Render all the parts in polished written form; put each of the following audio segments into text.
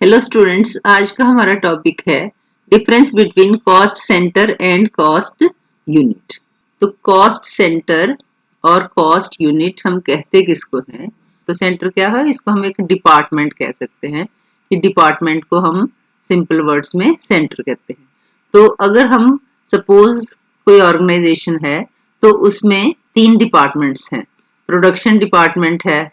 Hello students, आज का हमारा टॉपिक है difference between cost centre and cost unit. तो कॉस्ट सेंटर और कॉस्ट यूनिट हम कहते किसको हैं? तो सेंटर क्या है? इसको हम एक डिपार्टमेंट कह सकते हैं कि डिपार्टमेंट को हम सिंपल वर्ड्स में सेंटर कहते हैं। तो अगर हम सपोज कोई ऑर्गेनाइजेशन है तो उसमें 3 डिपार्टमेंट्स हैं। प्रोडक्शन डिपार्टमेंट है,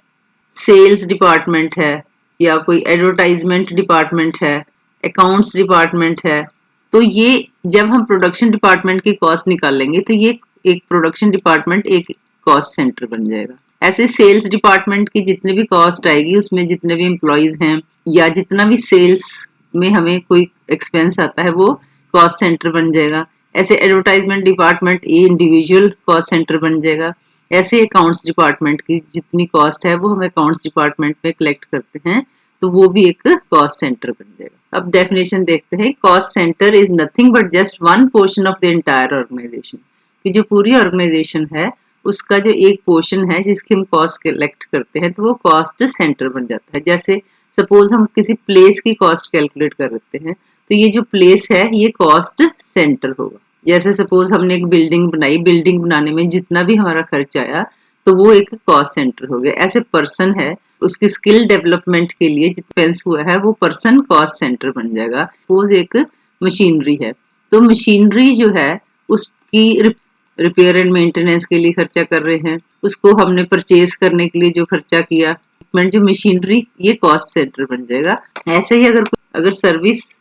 सेल्स डिपार्टमेंट है, या कोई एडवर्टाइजमेंट डिपार्टमेंट है, अकाउंट्स डिपार्टमेंट है। तो ये जब हम प्रोडक्शन डिपार्टमेंट की कॉस्ट निकालेंगे तो ये एक प्रोडक्शन डिपार्टमेंट एक कॉस्ट सेंटर बन जाएगा। ऐसे सेल्स डिपार्टमेंट की जितनी भी कॉस्ट आएगी उसमें जितने भी एम्प्लॉयज हैं या जितना भी सेल्स में हमें कोई एक्सपेंस आता है वो कॉस्ट सेंटर बन जाएगा। ऐसे एडवर्टाइजमेंट डिपार्टमेंट ये इंडिविजुअल कॉस्ट सेंटर बन जाएगा। ऐसे अकाउंट्स डिपार्टमेंट की जितनी कॉस्ट है वो हम अकाउंट्स डिपार्टमेंट में कलेक्ट करते हैं तो वो भी एक कॉस्ट सेंटर बन जाएगा। अब डेफिनेशन देखते हैं। Cost center is nothing but just one portion of the entire organization. कि जो पूरी ऑर्गेनाइजेशन है उसका जो एक पोर्शन है जिसकी हम कॉस्ट कलेक्ट करते हैं तो वो कॉस्ट सेंटर बन जाता है। जैसे सपोज हम किसी प्लेस की कॉस्ट कैलकुलेट कर रहे हैं तो ये जो प्लेस है ये कॉस्ट सेंटर होगा। जैसे सपोज हमने एक बिल्डिंग बनाई, बिल्डिंग बनाने में जितना भी हमारा खर्च आया तो वो एक कॉस्ट सेंटर हो गया। ऐसे पर्सन है, उसकी स्किल डेवलपमेंट के लिए एक्सपेंस हुआ है वो पर्सन कॉस्ट सेंटर बन जाएगा। सपोज एक मशीनरी है तो मशीनरी जो है उसकी रिपेयर एंड मेंटेनेंस के लिए खर्चा कर रहे हैं, उसको हमने परचेज करने के लिए जो खर्चा किया, जो मशीनरी, ये कॉस्ट सेंटर बन जाएगा। ऐसे ही अगर सर्विस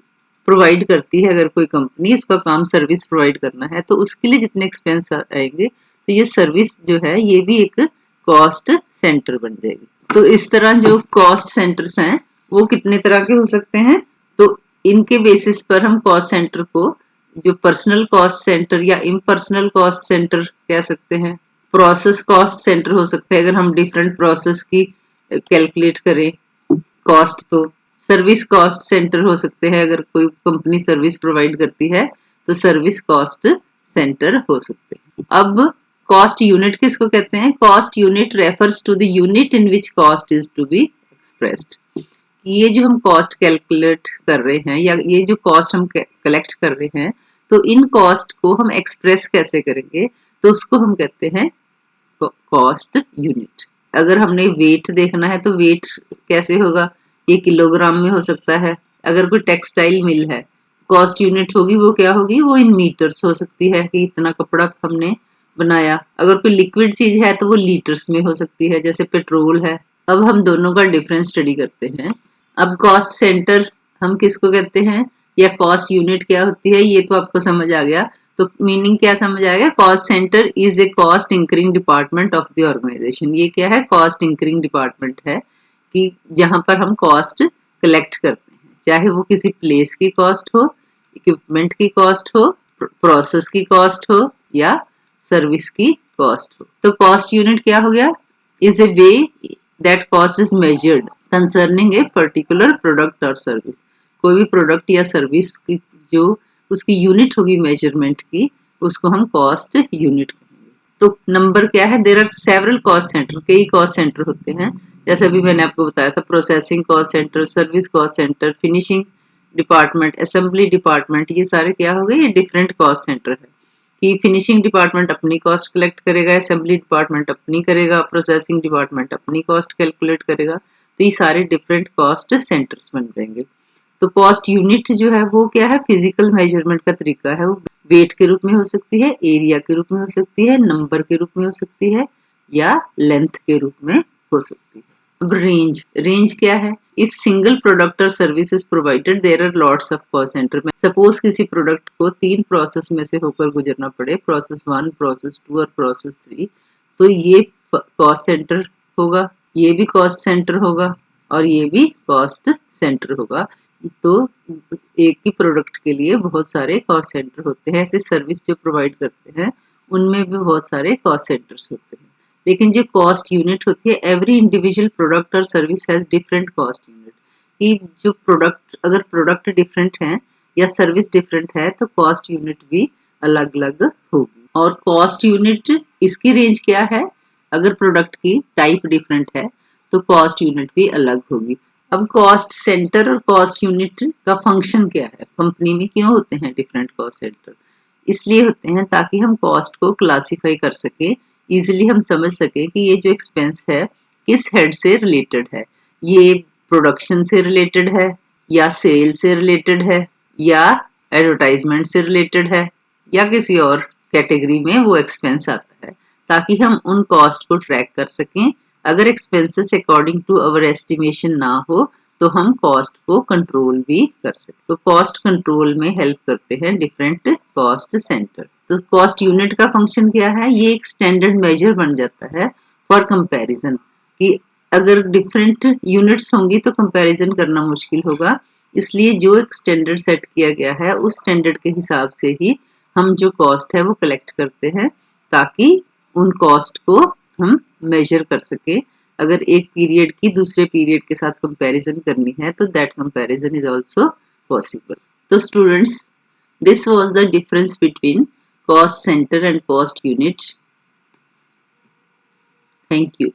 प्रोवाइड करती है, अगर कोई कंपनी इसका काम सर्विस प्रोवाइड करना है तो उसके लिए जितने एक्सपेंस आएंगे तो ये सर्विस जो है ये भी एक कॉस्ट सेंटर बन जाएगी। तो इस तरह जो कॉस्ट सेंटर्स हैं वो कितने तरह के हो सकते हैं? तो इनके बेसिस पर हम कॉस्ट सेंटर को जो पर्सनल कॉस्ट सेंटर या इम्पर्सनल कॉस्ट सेंटर कह सकते हैं। प्रोसेस कॉस्ट सेंटर हो सकते हैं अगर हम डिफरेंट प्रोसेस की कैलकुलेट करें कॉस्ट। तो सर्विस कॉस्ट सेंटर हो सकते हैं अगर कोई कंपनी सर्विस प्रोवाइड करती है तो सर्विस कॉस्ट सेंटर हो सकते हैं। अब कॉस्ट यूनिट किसको कहते हैं? Cost unit refers to the unit in which cost is to be expressed. ये जो हम कॉस्ट कैलकुलेट कर रहे हैं या ये जो कॉस्ट हम कलेक्ट कर रहे हैं तो इन कॉस्ट को हम एक्सप्रेस कैसे करेंगे तो उसको हम कहते हैं कॉस्ट यूनिट। अगर हमने वेट देखना है तो वेट कैसे होगा? ये किलोग्राम में हो सकता है। अगर कोई टेक्सटाइल मिल है, कॉस्ट यूनिट होगी वो क्या होगी? वो इन मीटर्स हो सकती है कि इतना कपड़ा हमने बनाया। अगर कोई लिक्विड चीज है तो वो लीटर्स में हो सकती है, जैसे पेट्रोल है। अब हम दोनों का डिफरेंस स्टडी करते हैं। अब कॉस्ट सेंटर हम किसको कहते हैं या कॉस्ट यूनिट क्या होती है ये तो आपको समझ आ गया। तो मीनिंग क्या समझ आएगा? Cost center is a cost incurring department of the organization. ये क्या है? कॉस्ट इंक्रिंग डिपार्टमेंट है कि जहां पर हम कॉस्ट कलेक्ट करते हैं, चाहे वो किसी प्लेस की कॉस्ट हो, इक्विपमेंट की कॉस्ट हो, प्रोसेस की कॉस्ट हो या सर्विस की कॉस्ट हो। तो कॉस्ट यूनिट क्या हो गया? Is a way that cost is measured concerning a particular product और सर्विस। कोई भी प्रोडक्ट या सर्विस की जो उसकी यूनिट होगी मेजरमेंट की उसको हम कॉस्ट यूनिट कहेंगे। तो नंबर क्या है? There are several cost center, कई कॉस्ट सेंटर होते हैं। जैसे अभी मैंने आपको बताया था, processing cost center, service cost center, finishing department, assembly department, ये सारे क्या हो गए? ये डिफरेंट कॉस्ट सेंटर है कि फिनिशिंग डिपार्टमेंट अपनी कॉस्ट कलेक्ट करेगा, असेंबली डिपार्टमेंट अपनी करेगा, प्रोसेसिंग डिपार्टमेंट अपनी कॉस्ट कैलकुलेट करेगा। तो ये सारे डिफरेंट कॉस्ट सेंटर्स बन जाएंगे। तो कॉस्ट यूनिट जो है वो क्या है? फिजिकल मेजरमेंट का तरीका है। वो वेट के रूप में हो सकती है, एरिया के रूप में हो सकती है, नंबर के रूप में हो सकती है या लेंथ के रूप में हो सकती है। अब रेंज, रेंज क्या है? इफ सिंगल प्रोडक्ट और service is provided there are lots of cost center. Suppose किसी प्रोडक्ट को 3 प्रोसेस में से होकर गुजरना पड़े, प्रोसेस 1, प्रोसेस 2 और प्रोसेस 3, तो ये कॉस्ट सेंटर होगा, ये भी कॉस्ट सेंटर होगा और ये भी कॉस्ट सेंटर होगा। तो एक ही प्रोडक्ट के लिए बहुत सारे कॉस्ट सेंटर होते हैं। ऐसे सर्विस जो प्रोवाइड करते हैं उनमें भी बहुत सारे कॉस्ट सेंटर्स होते हैं। लेकिन जो कॉस्ट यूनिट होती है, एवरी इंडिविजुअल प्रोडक्ट और service has different cost unit. कि जो प्रोडक्ट, अगर प्रोडक्ट डिफरेंट है या सर्विस डिफरेंट है तो कॉस्ट यूनिट भी अलग अलग होगी। और कॉस्ट यूनिट इसकी रेंज क्या है? अगर प्रोडक्ट की टाइप डिफरेंट है तो कॉस्ट यूनिट भी अलग होगी। अब कॉस्ट सेंटर और कॉस्ट यूनिट का फंक्शन क्या है, कंपनी में क्यों होते हैं डिफरेंट कॉस्ट सेंटर? इसलिए होते हैं ताकि हम कॉस्ट को क्लासिफाई कर सके, इजीली हम समझ सके कि ये जो एक्सपेंस है किस हेड से रिलेटेड है, ये प्रोडक्शन से रिलेटेड है या सेल से रिलेटेड है या एडवर्टाइजमेंट से रिलेटेड है या किसी और कैटेगरी में वो एक्सपेंस आता है, ताकि हम उन कॉस्ट को ट्रैक कर सकें। अगर expenses according to our estimation ना हो तो हम कॉस्ट को कंट्रोल भी कर सकते। तो कॉस्ट कंट्रोल में हेल्प करते हैं डिफरेंट कॉस्ट सेंटर। तो कॉस्ट यूनिट का फंक्शन क्या है, ये एक स्टैंडर्ड मेजर बन जाता है फॉर कंपैरिजन, कि अगर डिफरेंट यूनिट्स होंगी तो कंपैरिजन करना मुश्किल होगा, इसलिए जो एक स्टैंडर्ड सेट किया गया है उस स्टैंडर्ड के हिसाब से ही हम जो कॉस्ट है वो कलेक्ट करते हैं, ताकि उन कॉस्ट को हम मेजर कर सके। अगर एक पीरियड की दूसरे पीरियड के साथ कंपैरिजन करनी है तो that comparison is also possible. तो students, this was the difference between cost centre and cost unit. Thank you.